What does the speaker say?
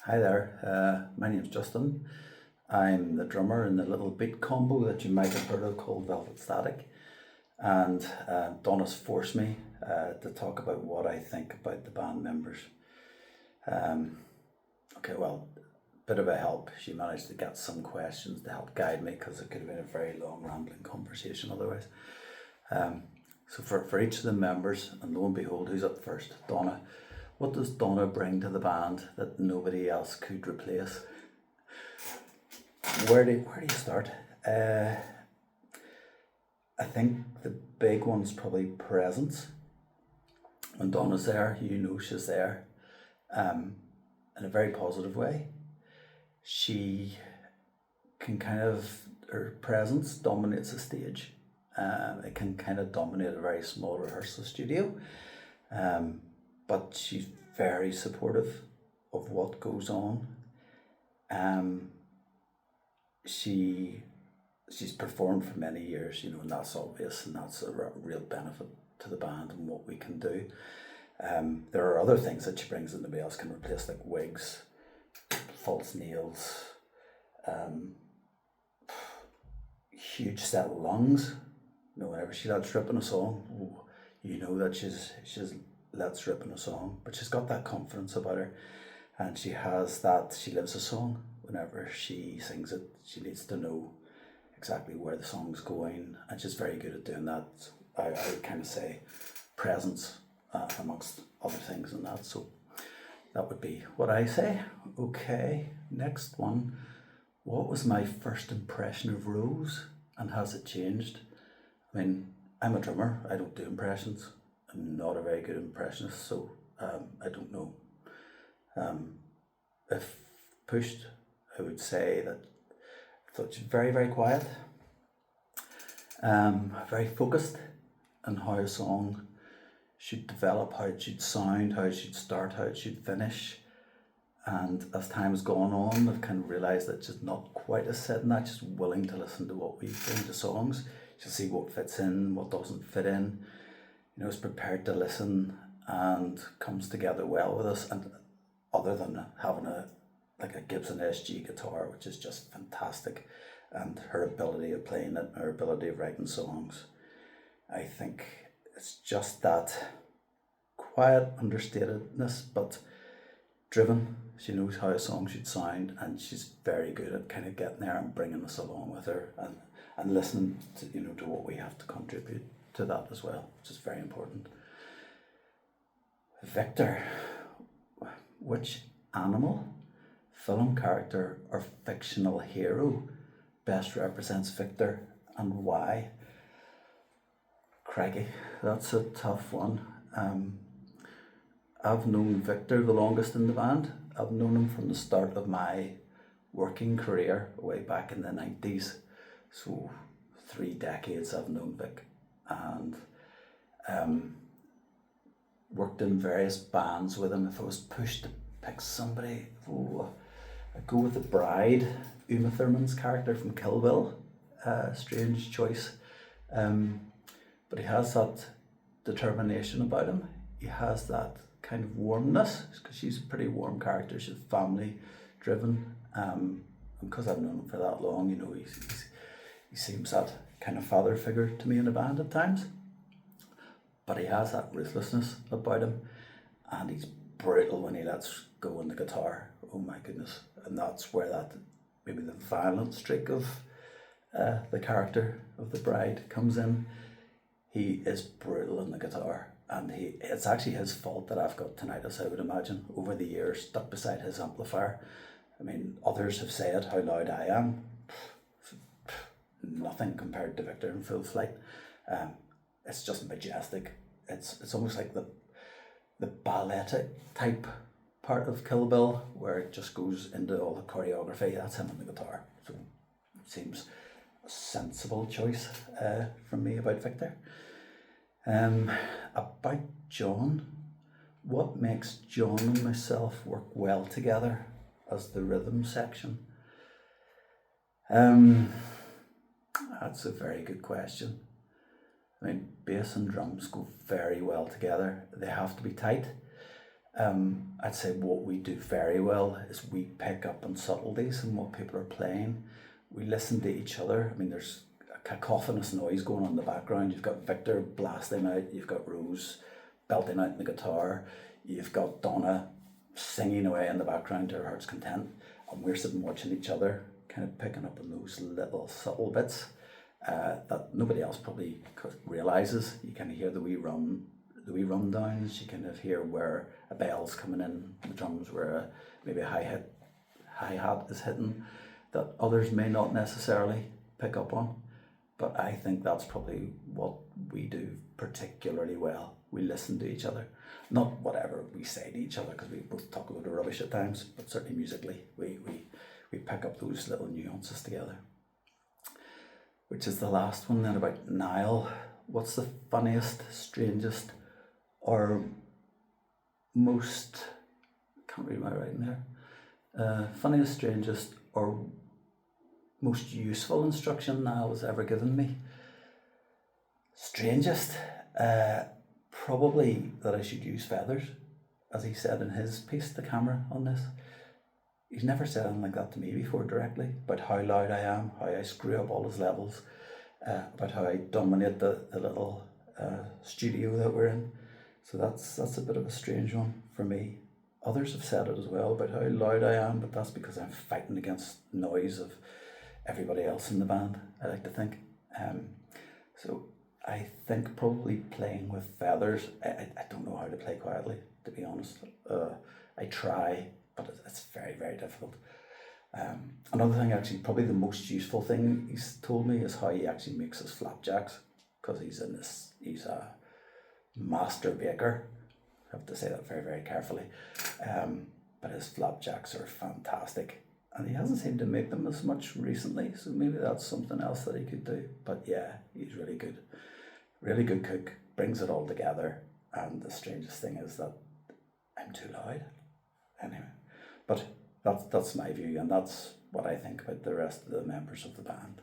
Hi there, my name's Justin. I'm the drummer in the little beat combo that you might have heard of called Velvet Static. And Donna's forced me to talk about what I think about the band members. Um, okay, well, bit of a help. She managed to get some questions to help guide me because it could have been a very long, rambling conversation otherwise. Um, so for each of the members, and lo and behold, who's up first? Donna. What does Donna bring to the band that nobody else could replace? Where do you start? I think the big one's probably presence. When Donna's there, you know she's there, in a very positive way. She can her presence dominates the stage. It can kind of dominate a very small rehearsal studio. But she's very supportive of what goes on. She's performed for many years, and that's obvious, and that's a real benefit to the band and what we can do. There are other things that she brings that nobody else can replace, like wigs, false nails, huge set of lungs. Whenever she lets rip in a song, that she's lets rip in a song, but she's got that confidence about her, and she lives a song. Whenever she sings it, she needs to know exactly where the song's going, and she's very good at doing that. I would kind of say presence amongst other things in that, so that would be what I say. Okay, next one. What was my first impression of Rose, and has it changed? I'm a drummer, I don't do impressions. I'm not a very good impressionist, so I don't know. If pushed, I would say that I thought she's very, very quiet, very focused on how a song should develop, how it should sound, how it should start, how it should finish. And as time has gone on, I've kind of realised that she's not quite as set in that. She's willing to listen to what we bring to songs. She'll see what fits in, what doesn't fit in. Is prepared to listen and comes together well with us. And other than having a Gibson SG guitar, which is just fantastic, and her ability of playing it, her ability of writing songs, I think it's just that quiet understatedness, but driven. She knows how a song should sound, and she's very good at kind of getting there and bringing us along with her, and listening to to what we have to contribute to that as well, which is very important. Victor. Which animal, film character, or fictional hero best represents Victor, and why? Crikey, that's a tough one. I've known Victor the longest in the band. I've known him from the start of my working career way back in the 90s. So 3 decades I've known Vic, and worked in various bands with him. If I was pushed to pick somebody, I'd go with the bride, Uma Thurman's character from Kill Bill. Strange choice. But he has that determination about him. He has that kind of warmness, because she's a pretty warm character. She's family driven. And because I've known him for that long, he seems that kind of father figure to me in the band at times. But he has that ruthlessness about him, and he's brutal when he lets go on the guitar. Oh my goodness. And that's where maybe the violent streak of the character of the bride comes in. He is brutal on the guitar, and it's actually his fault that I've got tinnitus, I would imagine, over the years, stuck beside his amplifier. Others have said how loud I am. Nothing compared to Victor in full flight. It's just majestic. It's almost like the ballet type part of Kill Bill, where it just goes into all the choreography. That's him on the guitar. So it seems a sensible choice from me about Victor. About John, what makes John and myself work well together as the rhythm section? That's a very good question. Bass and drums go very well together. They have to be tight. I'd say what we do very well is we pick up on subtleties in what people are playing. We listen to each other. I mean, there's a cacophonous noise going on in the background. You've got Victor blasting out, you've got Rose belting out the guitar, you've got Donna singing away in the background to her heart's content, and we're sitting watching each other, kind of picking up on those little subtle bits that nobody else probably realizes. You kind of hear the wee rundowns. You kind of hear where a bell's coming in, the drums, where maybe a hi hat is hitting, that others may not necessarily pick up on. But I think that's probably what we do particularly well. We listen to each other, not whatever we say to each other, because we both talk a lot of rubbish at times, but certainly musically we pick up those little nuances together. Which is the last one then, about Niall. What's the funniest, strangest, or most, can't read my writing there, funniest, strangest, or most useful instruction Niall has ever given me? Strangest, probably that I should use feathers, as he said in his piece to camera on this. He's never said anything like that to me before directly, about how loud I am, how I screw up all his levels, about how I dominate the little studio that we're in. So that's a bit of a strange one for me. Others have said it as well about how loud I am, but that's because I'm fighting against noise of everybody else in the band, I like to think. So I think probably playing with feathers, I don't know how to play quietly, to be honest. I try, but it's very, very difficult. Another thing, actually, probably the most useful thing he's told me is how he actually makes his flapjacks, because he's a master baker. I have to say that very, very carefully. But his flapjacks are fantastic, and he hasn't seemed to make them as much recently, so maybe that's something else that he could do. But yeah, he's really good cook, brings it all together, and the strangest thing is that I'm too loud. Anyway, but that's my view, and that's what I think about the rest of the members of the band.